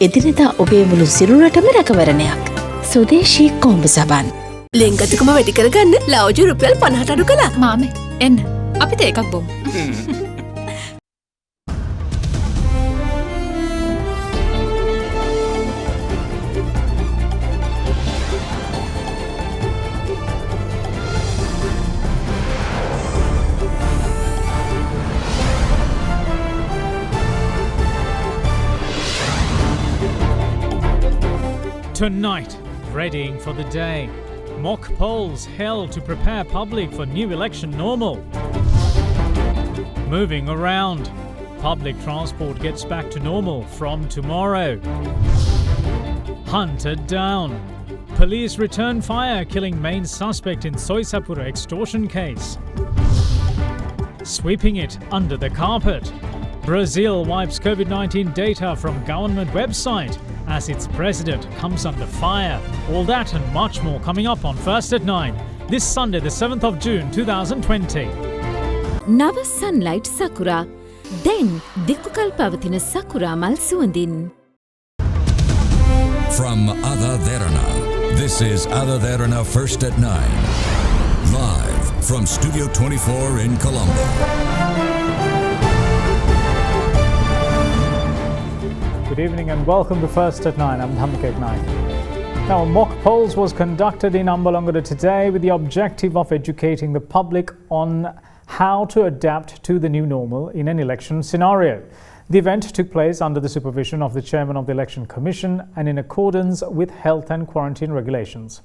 එදිනෙදා ඔබේ මුළු සිරුරටම රැකවරණයක්. සුදේශී කොඹ සබන්. ලෙන්ගතුකම වැඩි කරගන්න ලව්ජු රුපියල් 50 අඩු කළා. මාමේ එන්න අපිට එකක් බොමු. Tonight, readying for the day. Mock polls held to prepare public for new election normal. Moving around. Public transport gets back to normal from tomorrow. Hunted down. Police return fire killing main suspect in Soisapura extortion case. Sweeping it under the carpet. Brazil wipes COVID-19 data from government website as its president comes under fire. All that and much more coming up on First at 9, this Sunday the 7th of June 2020. Nava sunlight sakura. Then Dikukal pavathina sakura mal suandin. From AdaDerana, this is AdaDerana First at 9. Live from Studio 24 in Colombo. Good evening and welcome to First at 9. I'm Dhamkek Naik. Now, a mock polls was conducted in Ambalangada today with the objective of educating the public on how to adapt to the new normal in an election scenario. The event took place under the supervision of the chairman of the Election Commission and in accordance with health and quarantine regulations.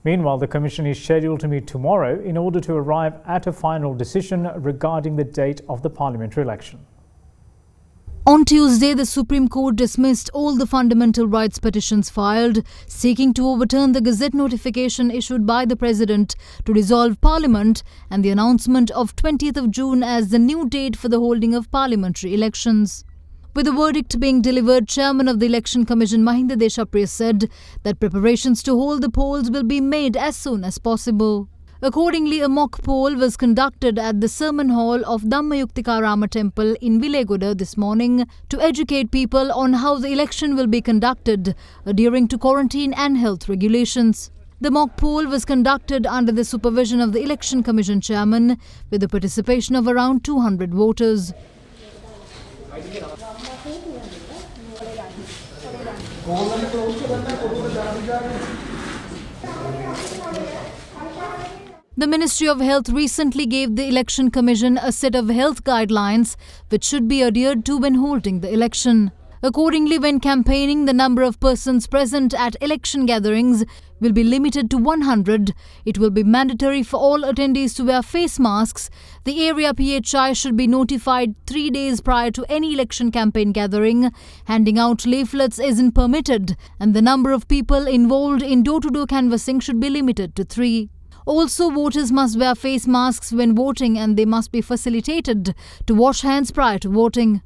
Meanwhile, the commission is scheduled to meet tomorrow in order to arrive at a final decision regarding the date of the parliamentary election. On Tuesday, the Supreme Court dismissed all the fundamental rights petitions filed, seeking to overturn the Gazette notification issued by the President to dissolve Parliament and the announcement of 20th of June as the new date for the holding of parliamentary elections. With the verdict being delivered, Chairman of the Election Commission Mahinda Deshapriya said that preparations to hold the polls will be made as soon as possible. Accordingly, a mock poll was conducted at the sermon hall of Dhammayuktikarama Temple in Vilegoda this morning to educate people on how the election will be conducted, adhering to quarantine and health regulations. The mock poll was conducted under the supervision of the Election Commission Chairman with the participation of around 200 voters. The Ministry of Health recently gave the Election Commission a set of health guidelines which should be adhered to when holding the election. Accordingly, when campaigning, the number of persons present at election gatherings will be limited to 100. It will be mandatory for all attendees to wear face masks. The area PHI should be notified 3 days prior to any election campaign gathering. Handing out leaflets isn't permitted, and the number of people involved in door-to-door canvassing should be limited to 3. Also, voters must wear face masks when voting and they must be facilitated to wash hands prior to voting.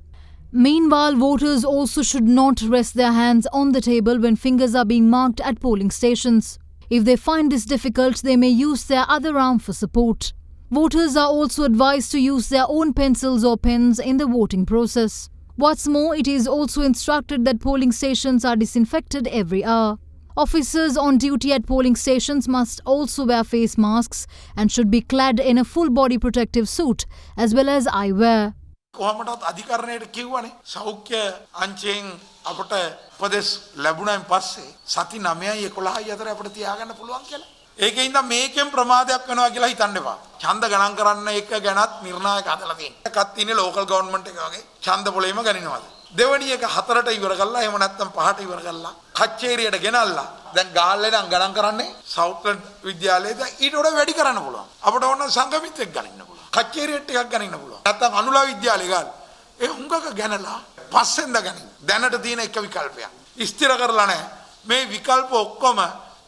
Meanwhile, voters also should not rest their hands on the table when fingers are being marked at polling stations. If they find this difficult, they may use their other arm for support. Voters are also advised to use their own pencils or pens in the voting process. What's more, it is also instructed that polling stations are disinfected every hour. Officers on duty at polling stations must also wear face masks and should be clad in a full body protective suit as well as eyewear. කොහොමදත් අධිකරණයට කිව්වනේ සෞඛ්‍ය අංශයෙන් අපට උපදෙස් ලැබුණාන් පස්සේ සති 9යි 11යි අතර අපිට තියාගන්න පුළුවන් කියලා. ඒකෙන් ඉඳන් මේකෙන් ප්‍රමාදයක් වෙනවා කියලා හිතන්න එපා. ඡන්ද ගණන් කරන්න එක ගැනත් නිර්ණායක හදලා තියෙනවා. එකක් තියෙන්නේ ලෝකල් ගවර්න්මන්ට් එක වගේ ඡන්ද පොලේම ගණනවද. දෙවැනි එක 4ට ඉවර කරලා එහෙම නැත්නම් 5ට ඉවර කරලා කච්චේරියට ගෙනල්ලා දැන් ගාල්ලේ නම් ගණන් කරන්නේ සෞත්ලන්ඩ් විද්‍යාලයේද ඊට වඩා වැඩි කරන්න පුළුවන්. අපිට ඕන සංගමිත් එක්ක ගණන් පුළුවන්. කච්චේරියට ටිකක් ගණන් පුළුවන්. නැත්නම් අනුලා විද්‍යාලේ ගාල්. ඒ හුඟක ගණනලා පස්සෙන්ද ගණන්. දැනට තියෙන එක විකල්පයක්. ස්ථිර කරලා නැහැ. මේ විකල්ප ඔක්කොම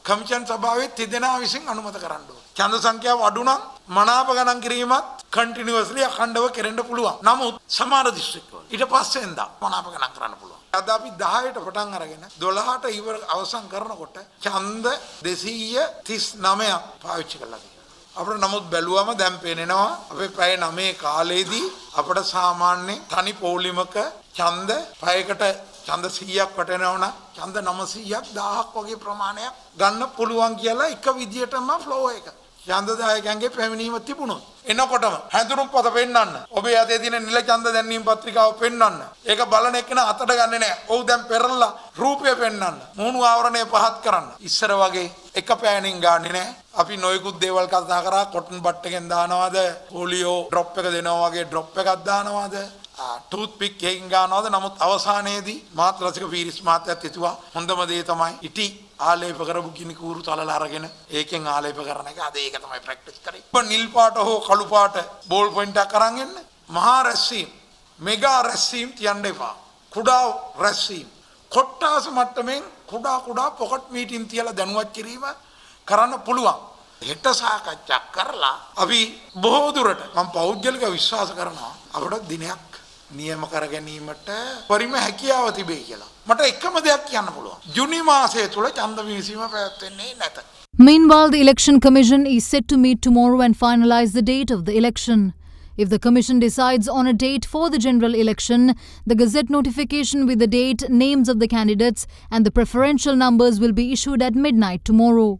කමිෂන් සභාවේ තිදෙනා විසින් අනුමත කරන්න ඕනේ. ඡන්ද සංඛ්‍යාව අඩු නම් මනාප ගණන් කිරීමත් කන්ටිනියුවස්ලි අඛණ්ඩව කෙරෙන්න පුළුවන්. නමුත් සමහර දිස්ත්‍රික්කවල ඊට පස්සෙන්ද මනාප ගණන් කරන්න පුළුවන්. අද අපි 10ට පටන් අරගෙන 12ට ඉවර අවසන් කරනකොට ඡන්ද 239ක් පාවිච්චි කළා. අපිට නමුත් බැලුවම දැන් පේනවා අපේ පැය 9 කාලේදී අපිට සාමාන්‍ය තනි පොලිමක ඡන්ද පැයකට ඡන්ද 100ක් වටෙනවනම් ඡන්ද 900ක් 1000ක් වගේ ප්‍රමාණයක් ගන්න පුළුවන් කියලා එක විදියටම ෆ්ලෝ එක. ඡන්දදායකයන්ගේ පැමිණීම තිබුණොත් එනකොටම හැඳුනුම්පත පෙන්වන්න. ඔබේ අතේ තියෙන නිල ඡන්ද දැන්වීම පත්‍රිකාව පෙන්වන්න. ඒක බලන එකන අතට ගන්නෙ නෑ. ඔව් දැන් පෙරලා රූපය පෙන්වන්න. මූණු ආවරණය පහත් කරන්න. ඉස්සර වගේ එක පෑනින් ගන්නෙ නෑ. අපි නොයෙකුත් දේවල් කතා කරා කොටන් බට් එකෙන් දානවාද පොලියෝ ඩ්‍රොප් එක දෙනවා වගේ ඩ්‍රොප් එකක් දානවාද ටූත් පික් එකකින් ගන්නවාද. නමුත් අවසානයේදී මාත් රසික පීරිස් මහත්තයාත් හිතුවා හොඳම දේ තමයි ඉටි ආලේප කරපු කිනි කූරු තලලා අරගෙන ඒකෙන් ආලේප කරන එක. අද ඒක තමයි ප්‍රැක්ටිස් කරේ. ඔබ නිල් පාට හෝ කළු පාට බෝල් පොයින්ට් එකක් අරන් එන්න. මහා රැස්වීම මෙගා රැස්වීම තියන්න එපා. කුඩා රැස්වීම කොට්ටාස මට්ටමින් කුඩා පොකට් මීටින් තියලා දැනුවත් කිරීම කරන්න පුළුවන්. හෙට සාකච්ඡා කරලා අපි බොහෝ දුරට මම පෞද්ගලික විශ්වාස කරනවා අපට දිනයක් නියම කර ගැනීමට පරිම හැකියාව තිබේ කියලා. මට එකම දෙයක් කියන්න පුළුවන්. ජුනි මාසයේ තුල ඡන්ද විමසීම පැවැත්වෙන්නේ නැත. Meanwhile, the Election Commission is set to meet tomorrow and finalize the date of the election. If the Commission decides on a date for the general election, the Gazette notification with the date, names of the candidates and the preferential numbers will be issued at midnight tomorrow.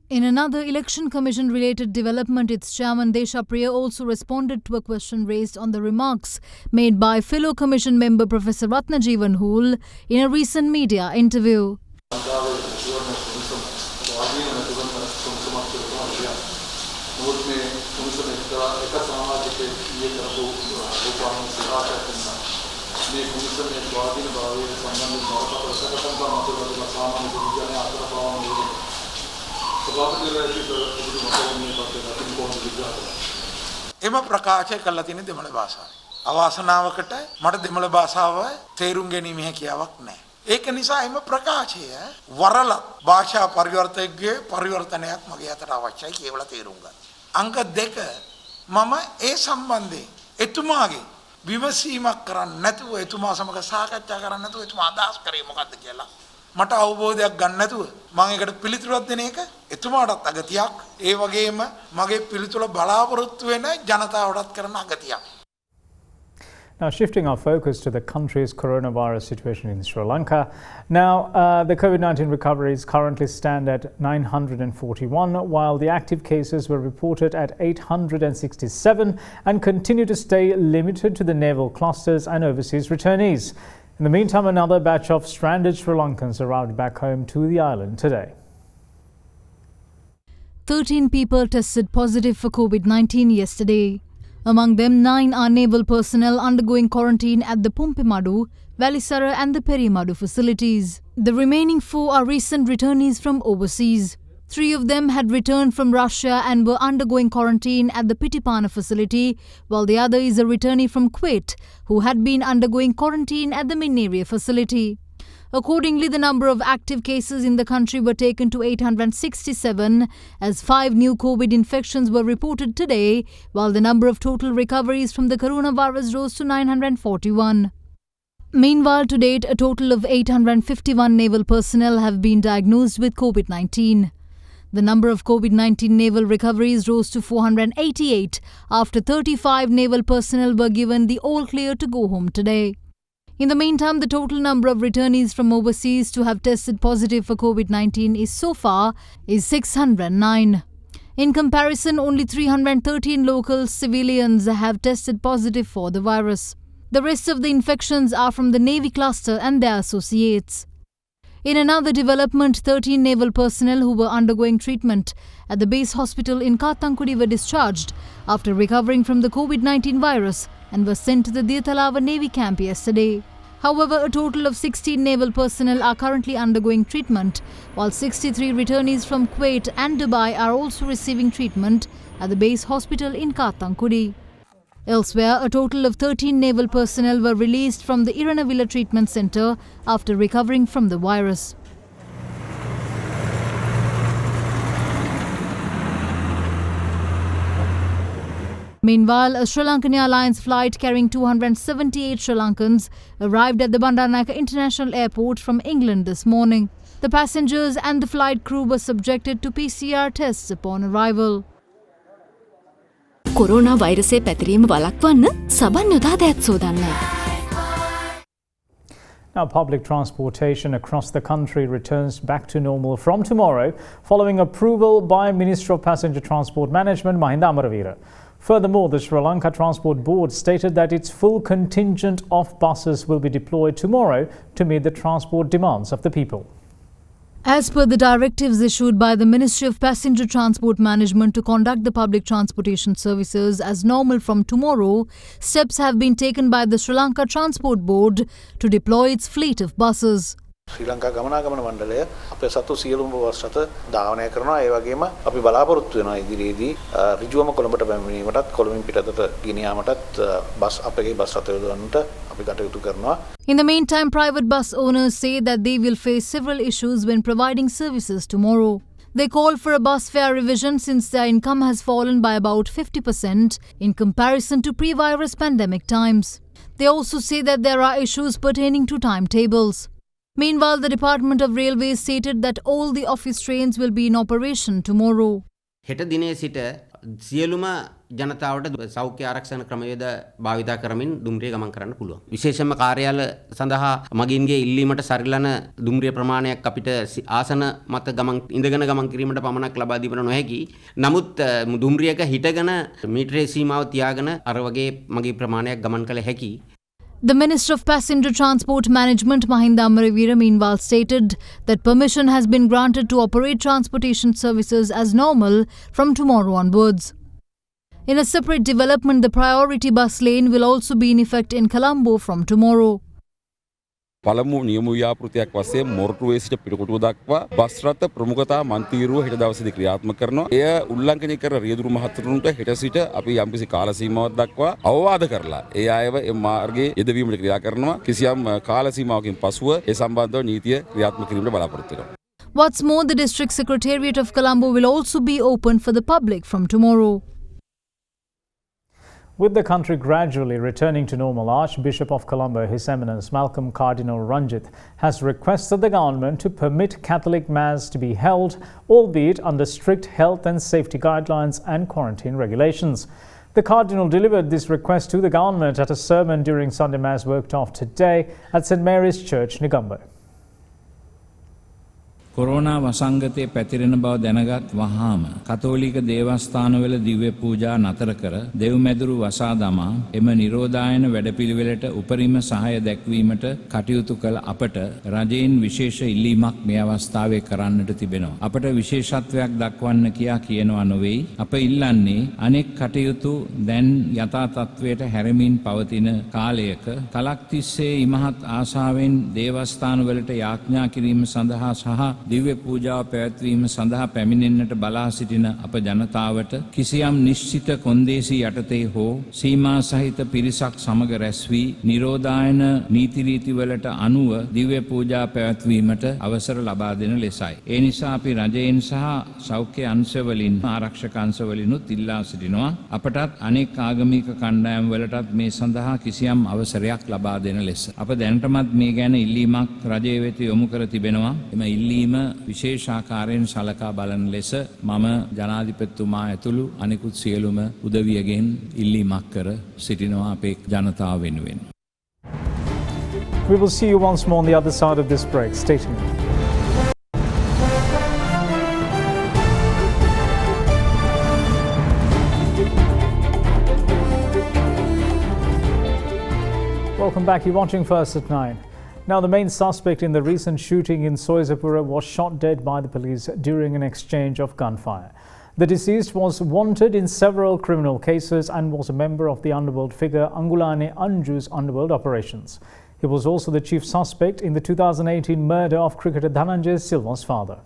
In another Election Commission-related development, its chairman Desha Priya also responded to a question raised on the remarks made by fellow Commission member Professor Ratnajeevan Hool in a recent media interview. එම ප්‍රකාශය කළා තියෙන දෙමළ භාෂාවෙන්. අවාසනාවකට මට දෙමළ භාෂාව තේරුම් ගැනීම හැකියාවක් නැහැ. ඒක නිසා එම ප්‍රකාශය වරල භාෂා පරිවර්තකයේ පරිවර්තනයක් මගේ අතට අවශ්‍යයි කියලා තේරුම් ගන්න. අංක 2 මම ඒ සම්බන්ධයෙන් එතුමාගේ විමසීමක් කරන්නේ නැතුව එතුමා සමග සාකච්ඡා කරන්නේ නැතුව එතුමා අදහස් කරේ මොකද්ද කියලා මට අවබෝධයක් ගන්න නැතුව මම ඒකට පිළිතුරක් දෙන එක එතුමාටත් අගතියක් ඒ වගේම මගේ පිළිතුර බලාපොරොත්තු වෙන ජනතාවටත් කරන අගතියක්. Now, shifting our focus to the country's coronavirus situation in Sri Lanka. Now, the COVID-19 recoveries currently stand at 941, while the active cases were reported at 867 and continue to stay limited to the naval clusters and overseas returnees. In the meantime, another batch of stranded Sri Lankans arrived back home to the island today. 13 people tested positive for COVID-19 yesterday. Among them, 9 are naval personnel undergoing quarantine at the Pumpimadu, Valisara and the Perimadu facilities. The remaining 4 are recent returnees from overseas. 3 of them had returned from Russia and were undergoing quarantine at the Pitipana facility, while the other is a returnee from Kuwait who had been undergoing quarantine at the Minneriya facility. Accordingly, the number of active cases in the country were taken to 867 as 5 new COVID infections were reported today, while the number of total recoveries from the coronavirus rose to 941. Meanwhile, to date, a total of 851 naval personnel have been diagnosed with COVID-19. The number of COVID-19 naval recoveries rose to 488 after 35 naval personnel were given the all clear to go home today. In the meantime, the total number of returnees from overseas to have tested positive for COVID-19 is so far is 609. In comparison, only 313 local civilians have tested positive for the virus. The rest of the infections are from the Navy cluster and their associates. In another development, 13 naval personnel who were undergoing treatment at the base hospital in Kathankudi were discharged after recovering from the COVID-19 virus and were sent to the Diyatalava Navy camp yesterday. However, a total of 16 naval personnel are currently undergoing treatment, while 63 returnees from Kuwait and Dubai are also receiving treatment at the base hospital in Kathankudi. Elsewhere, a total of 13 naval personnel were released from the Iranavilla Treatment Centre after recovering from the virus. Meanwhile, a Sri Lankan Airlines flight carrying 278 Sri Lankans arrived at the Bandaranaike International Airport from England this morning. The passengers and the flight crew were subjected to PCR tests upon arrival. Corona වෛරසය පැතිරීම වළක්වන්න සබන් යොදා දෑත් සෝදන්න. Now, public transportation across the country returns back to normal from tomorrow, following approval by Minister of Passenger Transport Management Mahinda Amaravira. Furthermore, the Sri Lanka Transport Board stated that its full contingent of buses will be deployed tomorrow to meet the transport demands of the people. As per the directives issued by the Ministry of Passenger Transport Management to conduct the public transportation services as normal from tomorrow, steps have been taken by the Sri Lanka Transport Board to deploy its fleet of buses. ශ්‍රී ලංකා ගමනාගමන මණ්ඩලය අපේ සතු සියලුම bus රථ ධාවනය කරනවා. ඒ වගේම අපි බලාපොරොත්තු වෙනවා ඉදිරියේදී ඍජුවම කොළඹට පැමිණීමටත් කොළඹින් පිටතට ගෙන යාමටත් බස් අපගේ බස් රථ යොදවන්නට අපි කටයුතු කරනවා. In the meantime, private bus owners say that they will face several issues when providing services tomorrow. They call for a bus fare revision since their income has fallen by about 50% in comparison to pre-virus pandemic times. They also say that there are issues pertaining to timetables. Meanwhile, the Department of Railways stated that all the office trains will be in operation tomorrow. හෙට දිනේ සිට සියලුම ජනතාවට සෞඛ්‍ය ආරක්ෂණ ක්‍රමවේද භාවිතා කරමින් දුම්රිය ගමන් කරන්න පුළුවන්. විශේෂයෙන්ම කාර්යාල සඳහා මගින්ගේ ඉල්ලීමට සරිලන දුම්රිය ප්‍රමාණයක් අපිට ආසන මත ගමන් ඉඳගෙන ගමන් කිරීමට පමණක් ලබා දීපන නොහැකි. නමුත් දුම්රියක හිටගෙන මීටරේ සීමාව තියාගෙන අර වගේ මගේ ප්‍රමාණයක් ගමන් කළ හැකි. The Minister of Passenger Transport Management Mahinda Amaravira meanwhile stated that permission has been granted to operate transportation services as normal from tomorrow onwards. In a separate development, the priority bus lane will also be in effect in Colombo from tomorrow. පළමු නියම ව්‍යාපෘතියක් වශයෙන් මොරටුවේ සිට පිටකොටුව දක්වා bus රථ ප්‍රමුඛතා මන්තිරුව හෙට දවසේදී ක්‍රියාත්මක කරනවා. එය උල්ලංඝනය කර රියදුරු මහතුරුන්ට හෙට සිට අපි යම්කිසි කාල සීමාවක් දක්වා අවවාද කරලා ඒ අයව ඒ මාර්ගයේ යෙදවීමට ක්‍රියා කරනවා. කිසියම් කාල සීමාවකින් පසුව ඒ සම්බන්ධව නීතිය ක්‍රියාත්මක කිරීමට බලාපොරොත්තු වෙනවා. What's more, the District Secretariat of Colombo will also be open for the public from tomorrow. With the country gradually returning to normal, Archbishop of Colombo, His Eminence Malcolm Cardinal Ranjith, has requested the government to permit Catholic Mass to be held, albeit under strict health and safety guidelines and quarantine regulations. The Cardinal delivered this request to the government at a sermon during Sunday Mass worked off today at St. Mary's Church, Negombo. Corona වසංගතය පැතිරෙන බව දැනගත් වහාම කතෝලික දේවස්ථානවල දිව්‍ය පූජා නතර කර දෙව්මැදුරු වසා දමා එම නිරෝධායන වැඩපිළිවෙලට උපරිම සහාය දැක්වීමට කටයුතු කළ අපට රජයෙන් විශේෂ ඉල්ලීමක් මේ අවස්ථාවේ කරන්නට තිබෙනවා. අපට විශේෂත්වයක් දක්වන්න කියා කියනවා නොවේයි. අප ඉල්ලන්නේ අනෙක් කටයුතු දැන් යථා තත්වයට හැරමින් පවතින කාලයක කලක් තිස්සේ ඉමහත් ආශාවෙන් දේවස්ථානවලට යාඥා කිරීම සඳහා සහ දිව්‍ය පූජාව පැවැත්වීම සඳහා පැමිණෙන්නට බලා සිටින අප ජනතාවට කිසියම් නිශ්චිත කොන්දේසි යටතේ හෝ සීමා සහිත පිරිසක් සමග රැස් වී නිරෝධායන නීති රීතිවලට අනුව දිව්‍ය පූජා පැවැත්වීමට අවසර ලබා දෙන ලෙසයි. ඒ නිසා අපි රජයෙන් සහ සෞඛ්‍ය අංශවලින් ආරක්ෂක අංශවලිනුත් ඉල්ලා සිටිනවා අපටත් අනෙක් ආගමික කණ්ඩායම් වලටත් මේ සඳහා කිසියම් අවසරයක් ලබා දෙන ලෙස. අප දැනටමත් මේ ගැන ඉල්ලීමක් රජය වෙත යොමු කර තිබෙනවා. එම ඉල්ලීම විශේෂාකාරයෙන් සලකා බලන ලෙස මම ජනාධිපතිතුමා ඇතුළු අනෙකුත් සියලුම උදවියගෙන් ඉල්ලීමක් කර සිටිනවා අපේ ජනතාව වෙනුවෙන්. We will see you once more on the other side of this break. Stay tuned. Welcome back. You're watching First at 9. Now, the main suspect in the recent shooting in Soizapura was shot dead by the police during an exchange of gunfire. The deceased was wanted in several criminal cases and was a member of the underworld figure Angulane Anju's underworld operations. He was also the chief suspect in the 2018 murder of cricketer Dhananjay Silva's father.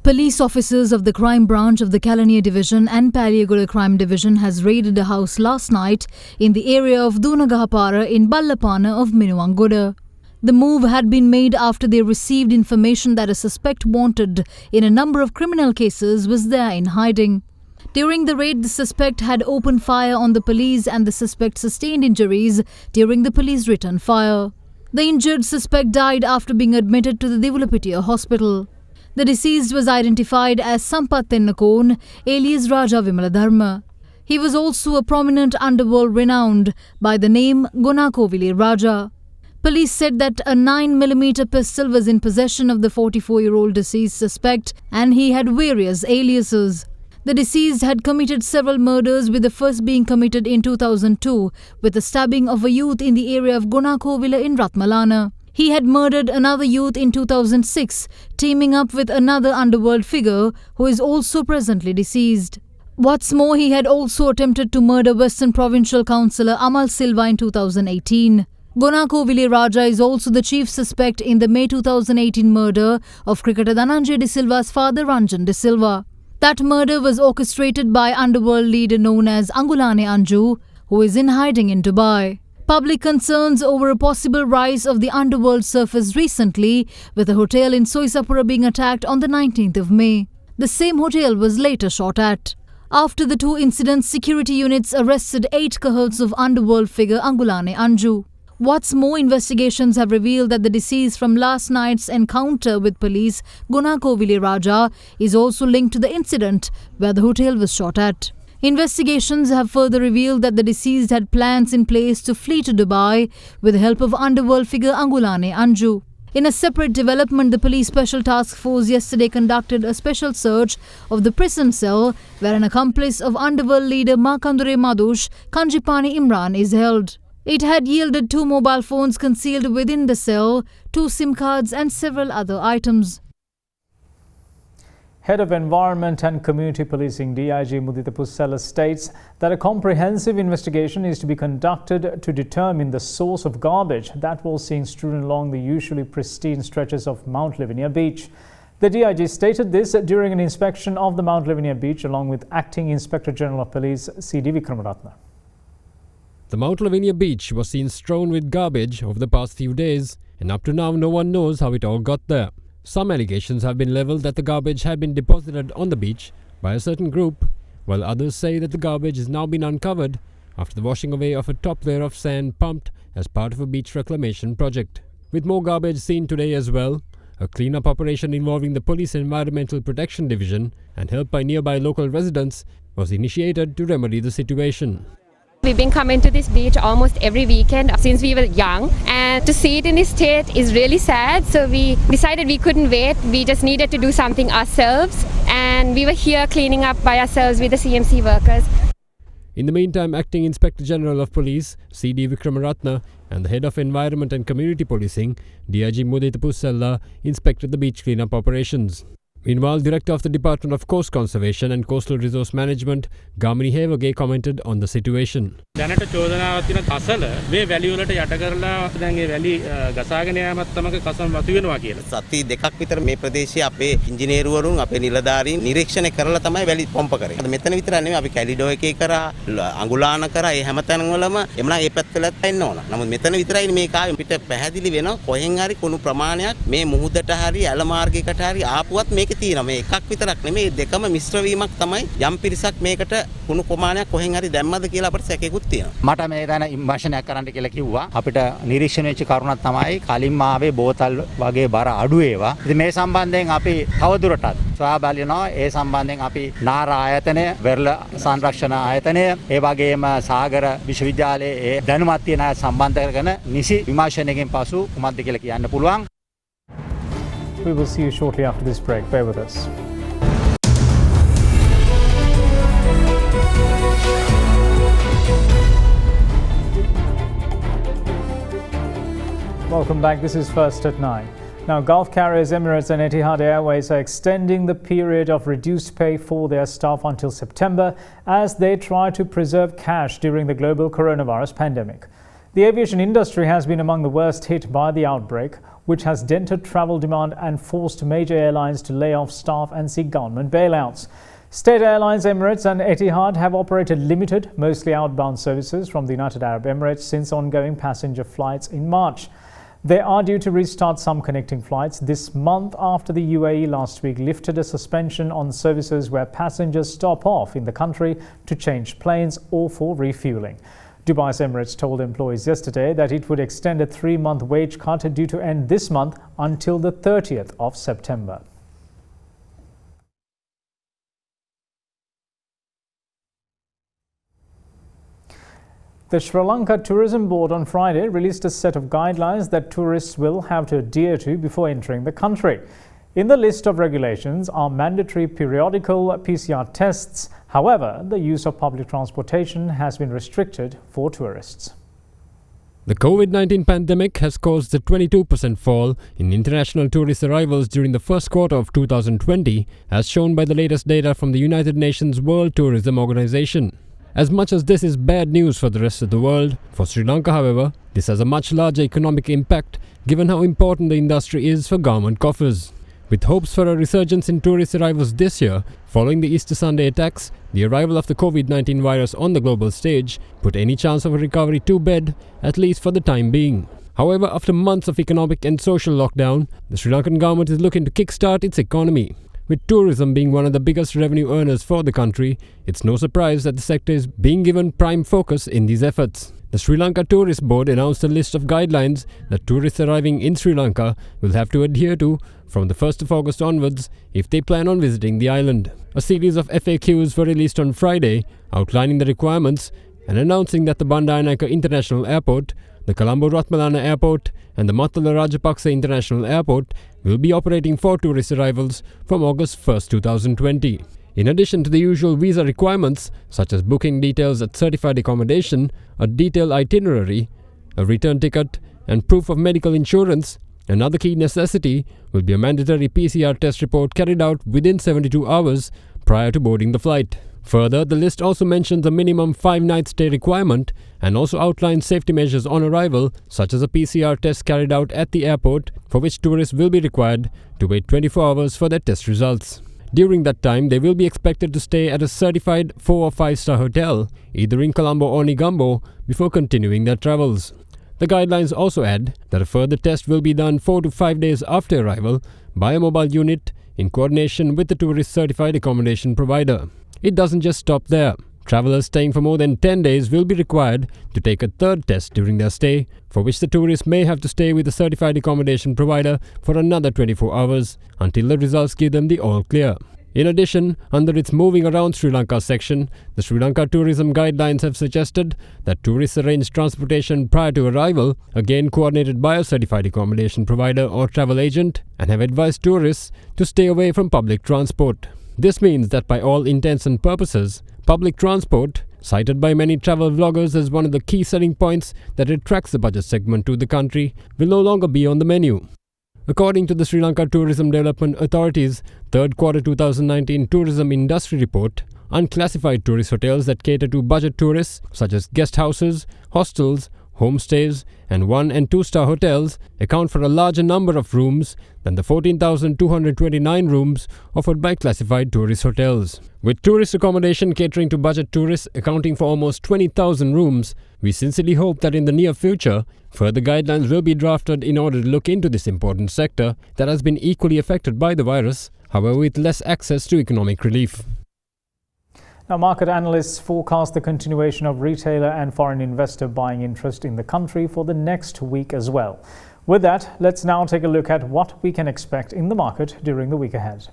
Police officers of the Crime Branch of the Kalaniya Division and Paliyagoda Crime Division has raided a house last night in the area of Dunagahapara in Ballapana of Minuwangoda. The move had been made after they received information that a suspect wanted in a number of criminal cases was there in hiding. During the raid, the suspect had opened fire on the police and the suspect sustained injuries during the police return fire. The injured suspect died after being admitted to the Divulapitiya hospital. The deceased was identified as Sampath Tennakon, alias Raja Vimaladharma. He was also a prominent underworld renowned by the name Gonakovili Raja. Police said that a 9mm pistol was in possession of the 44-year-old deceased suspect and he had various aliases. The deceased had committed several murders, with the first being committed in 2002 with the stabbing of a youth in the area of Gonakovila in Ratmalana. He had murdered another youth in 2006, teaming up with another underworld figure who is also presently deceased. What's more, he had also attempted to murder Western Provincial Councillor Amal Silva in 2018. Gonakovili Raja is also the chief suspect in the May 2018 murder of cricketer Dhananjay De Silva's father Ranjan De Silva. That murder was orchestrated by underworld leader known as Angulane Anju, who is in hiding in Dubai. Public concerns over a possible rise of the underworld surfaced recently, with a hotel in Soisapura being attacked on the 19th of May. The same hotel was later shot at. After the two incidents, security units arrested 8 cohorts of underworld figure Angulane Anju. What's more, investigations have revealed that the deceased from last night's encounter with police, Gonakovili Raja, is also linked to the incident where the hotel was shot at. Investigations have further revealed that the deceased had plans in place to flee to Dubai with the help of underworld figure Angulane Anju. In a separate development, the police special task force yesterday conducted a special search of the prison cell where an accomplice of underworld leader Makandure Madush, Kanjipani Imran, is held. It had yielded 2 mobile phones concealed within the cell, 2 SIM cards and several other items. Head of Environment and Community Policing DIG Mudita Pussela states that a comprehensive investigation is to be conducted to determine the source of garbage that was seen strewn along the usually pristine stretches of Mount Lavinia Beach. The DIG stated this during an inspection of the Mount Lavinia Beach along with Acting Inspector General of Police C.D. Vikramaratne. The Mount Lavinia Beach was seen strewn with garbage over the past few days, and up to now no one knows how it all got there. Some allegations have been levelled that the garbage had been deposited on the beach by a certain group, while others say that the garbage has now been uncovered after the washing away of a top layer of sand pumped as part of a beach reclamation project. With more garbage seen today as well, a clean-up operation involving the Police Environmental Protection Division and help by nearby local residents was initiated to remedy the situation. We've been coming to this beach almost every weekend since we were young, and to see it in this state is really sad, so we decided we couldn't wait. We just needed to do something ourselves, and we were here cleaning up by ourselves with the CMC workers. In the meantime, Acting Inspector General of Police C.D. Vikramaratne and the Head of Environment and Community Policing DIG Mudita Pussela inspected the beach cleanup operations. Meanwhile, Director of the Department of Coast Conservation and Coastal Resource Management, Gamini Hevage, commented on the situation. දැනට චෝදනාවක් තියෙන කසල මේ වැලි වලට යට කරලා දැන් ඒ වැලි ගසාගෙන යාමත් තමයි කසම වතු වෙනවා කියලා. සති දෙකක් විතර මේ ප්‍රදේශයේ අපේ ඉංජිනේරුවරුන් අපේ නිලධාරීන් නිරීක්ෂණය කරලා තමයි වැලි පොම්ප කරේ. මෙතන විතර නෙමෙයි අපි කැලිඩෝ එකේ කරා අඟුලාන කරා ඒ හැමතැන වලම එමුනා ඒ පැත්තලත් එන්න ඕන. නමුත් මෙතන විතරයි මේක ආවේ පිට පැහැදිලි වෙනවා කොහෙන් හරි කුණු ප්‍රමාණයක් මේ මුහුදට හරි ඇල මාර්ගයකට හරි ආපුවත් මේක තියෙනවා. මේ එකක් විතරක් නෙමෙයි දෙකම මිශ්‍ර වීමක් තමයි යම් පිරිසක් මේකට කුණු ප්‍රමාණයක් කොහෙන් හරි දැම්මද කියලා අපිට සැකේකුත් තියෙනවා. මට මේ දැන ඉන්වර්ෂණයක් කරන්න කියලා කිව්වා. අපිට නිරීක්ෂණය වෙච්ච කරුණක් තමයි කලින්ම ආවේ බෝතල් වගේ බර අඩු ඒවා. ඉතින් මේ සම්බන්ධයෙන් අපි තවදුරටත් සොයා බලනවා. ඒ සම්බන්ධයෙන් අපි නාර ආයතනය, වෙරළ සංරක්ෂණ ආයතනය, ඒ වගේම සාගර විශ්වවිද්‍යාලයේ ඒ දැනුමත් තියෙන අය සම්බන්ධ කරගෙන නිසි විමර්ශනයකින් පසු කුමක්ද කියලා කියන්න පුළුවන්. We will see you shortly after this break. Bear with us. Welcome back. This is First at 9. Now, Gulf carriers Emirates and Etihad Airways are extending the period of reduced pay for their staff until September as they try to preserve cash during the global coronavirus pandemic. The aviation industry has been among the worst hit by the outbreak, which has dented travel demand and forced major airlines to lay off staff and seek government bailouts. State airlines Emirates and Etihad have operated limited, mostly outbound services from the United Arab Emirates since ongoing passenger flights in March. They are due to restart some connecting flights this month after the UAE last week lifted a suspension on services where passengers stop off in the country to change planes or for refueling. Dubai's Emirates told employees yesterday that it would extend a 3-month wage cut due to end this month until the 30th of September. The Sri Lanka Tourism Board on Friday released a set of guidelines that tourists will have to adhere to before entering the country. In the list of regulations are mandatory periodical PCR tests. However, the use of public transportation has been restricted for tourists. The COVID-19 pandemic has caused a 22% fall in international tourist arrivals during the first quarter of 2020, as shown by the latest data from the United Nations World Tourism Organization. As much as this is bad news for the rest of the world, for Sri Lanka, however, this has a much larger economic impact given how important the industry is for government coffers. With hopes for a resurgence in tourist arrivals this year, following the Easter Sunday attacks, the arrival of the COVID-19 virus on the global stage put any chance of a recovery to bed, at least for the time being. However, after months of economic and social lockdown, the Sri Lankan government is looking to kickstart its economy. With tourism being one of the biggest revenue earners for the country, it's no surprise that the sector is being given prime focus in these efforts. The Sri Lanka Tourist Board announced a list of guidelines that tourists arriving in Sri Lanka will have to adhere to from the 1st of August onwards if they plan on visiting the island. A series of FAQs were released on Friday outlining the requirements and announcing that the Bandaranaike International Airport, the Colombo Ratmalana Airport and the Matala Rajapaksa International Airport will be operating for tourist arrivals from August 1st, 2020. In addition to the usual visa requirements, such as booking details at certified accommodation, a detailed itinerary, a return ticket, and proof of medical insurance, another key necessity will be a mandatory PCR test report carried out within 72 hours prior to boarding the flight. Further, the list also mentions a minimum 5-night stay requirement and also outlines safety measures on arrival, such as a PCR test carried out at the airport, for which tourists will be required to wait 24 hours for their test results. During that time, they will be expected to stay at a certified 4- or 5-star hotel, either in Colombo or Negombo, before continuing their travels. The guidelines also add that a further test will be done 4 to 5 days after arrival by a mobile unit in coordination with the tourist certified accommodation provider. It doesn't just stop there. Travelers staying for more than 10 days will be required to take a third test during their stay, for which the tourists may have to stay with a certified accommodation provider for another 24 hours until the results give them the all clear. In addition, under its Moving Around Sri Lanka section, the Sri Lanka Tourism Guidelines have suggested that tourists arrange transportation prior to arrival, again coordinated by a certified accommodation provider or travel agent, and have advised tourists to stay away from public transport. This means that by all intents and purposes, public transport, cited by many travel vloggers as one of the key selling points that attracts the budget segment to the country, will no longer be on the menu. According to the Sri Lanka Tourism Development Authority's third quarter 2019 tourism industry report, unclassified tourist hotels that cater to budget tourists, such as guest houses, hostels, homestays, and 1- and 2-star hotels, account for a larger number of rooms than the 14,229 rooms offered by classified tourist hotels. With tourist accommodation catering to budget tourists accounting for almost 20,000 rooms, we sincerely hope that in the near future, further guidelines will be drafted in order to look into this important sector that has been equally affected by the virus, however with less access to economic relief. Now, market analysts forecast the continuation of retailer and foreign investor buying interest in the country for the next week as well. With that, let's now take a look at what we can expect in the market during the week ahead.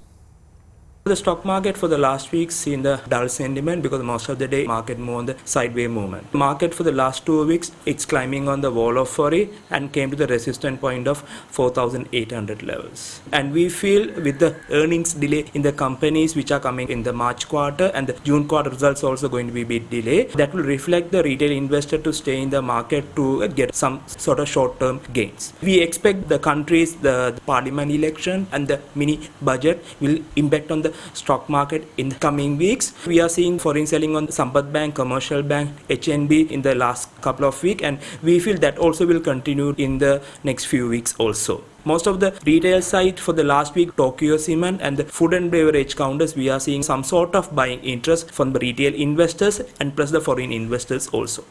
The stock market for the last week seen the dull sentiment because most of the day market more on the sideways movement. Market for the last 2 weeks it's climbing on the wall of worry and came to the resistance point of 4,800 levels. And we feel with the earnings delay in the companies which are coming in the March quarter and the June quarter results also going to be a bit delayed, that will reflect the retail investor to stay in the market to get some sort of short-term gains. We expect the country's the parliament election and the mini budget will impact on the stock market in the coming weeks. We are seeing foreign selling on Sampath Bank, Commercial Bank, HNB in the last couple of weeks, and we feel that also will continue in the next few weeks also. Most of the retail side for the last week, Tokyo Cement and the food and beverage counters, we are seeing some sort of buying interest from the retail investors and plus the foreign investors also.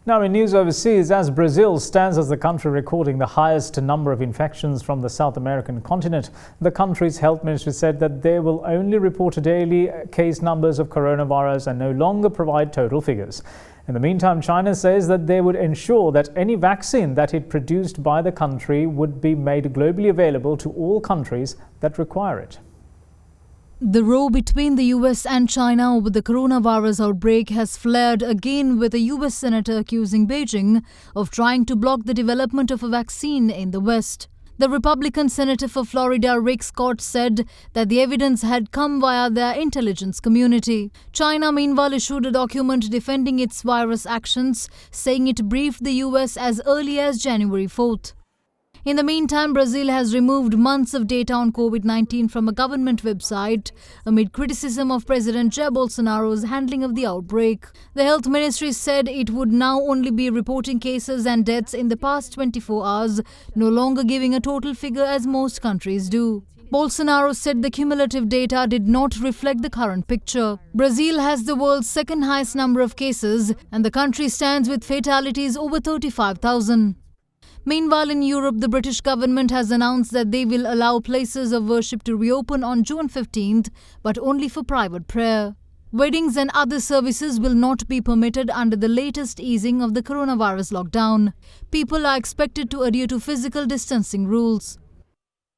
Now in news overseas, as Brazil stands as the country recording the highest number of infections from the South American continent, the country's health ministry said that they will only report daily case numbers of coronavirus and no longer provide total figures. In the meantime, China says that they would ensure that any vaccine that it produced by the country would be made globally available to all countries that require it. The row between the US and China over the coronavirus outbreak has flared again, with a US senator accusing Beijing of trying to block the development of a vaccine in the West. The Republican senator for Florida, Rick Scott, said that the evidence had come via their intelligence community. China, meanwhile, issued a document defending its virus actions, saying it briefed the US as early as January 4th. In the meantime, Brazil has removed months of data on COVID-19 from a government website amid criticism of President Jair Bolsonaro's handling of the outbreak. The health ministry said it would now only be reporting cases and deaths in the past 24 hours, no longer giving a total figure as most countries do. Bolsonaro said the cumulative data did not reflect the current picture. Brazil has the world's second highest number of cases, and the country stands with fatalities over 35,000. Meanwhile, in Europe, the British government has announced that they will allow places of worship to reopen on June 15th, but only for private prayer. Weddings and other services will not be permitted under the latest easing of the coronavirus lockdown. People are expected to adhere to physical distancing rules.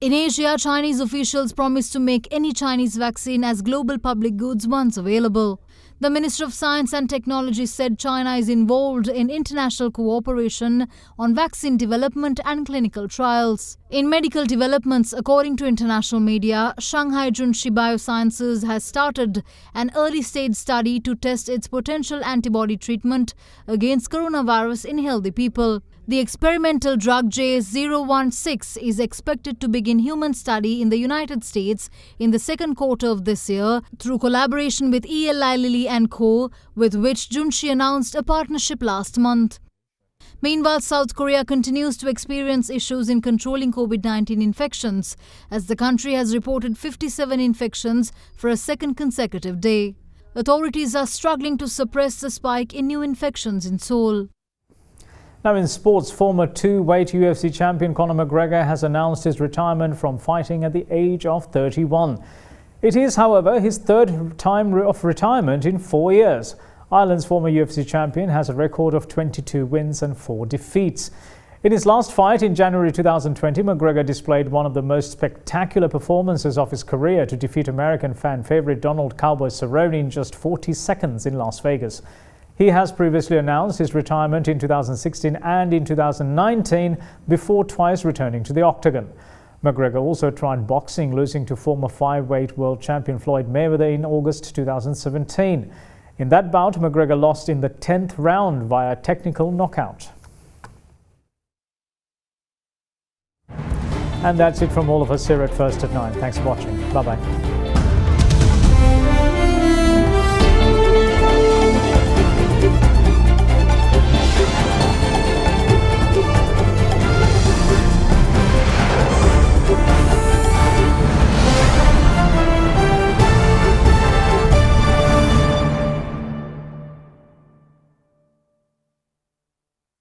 In Asia, Chinese officials promised to make any Chinese vaccine as global public goods once available. The Minister of Science and Technology said China is involved in international cooperation on vaccine development and clinical trials. In medical developments, according to international media, Shanghai Junshi Biosciences has started an early-stage study to test its potential antibody treatment against coronavirus in healthy people. The experimental drug J016 is expected to begin human study in the United States in the second quarter of this year through collaboration with Eli Lilly & Co., with which Junshi announced a partnership last month. Meanwhile, South Korea continues to experience issues in controlling COVID-19 infections, as the country has reported 57 infections for a second consecutive day. Authorities are struggling to suppress the spike in new infections in Seoul. Now in sports, former two-weight UFC champion Conor McGregor has announced his retirement from fighting at the age of 31. It is, however, his third time of retirement in 4 years. Ireland's former UFC champion has a record of 22 wins and 4 defeats. In his last fight in January 2020, McGregor displayed one of the most spectacular performances of his career to defeat American fan favourite Donald "Cowboy" Cerrone in just 40 seconds in Las Vegas. He has previously announced his retirement in 2016 and in 2019 before twice returning to the octagon. McGregor also tried boxing, losing to former 5-weight world champion Floyd Mayweather in August 2017. In that bout, McGregor lost in the 10th round via technical knockout. And that's it from all of us here at First at 9. Thanks for watching. Bye-bye.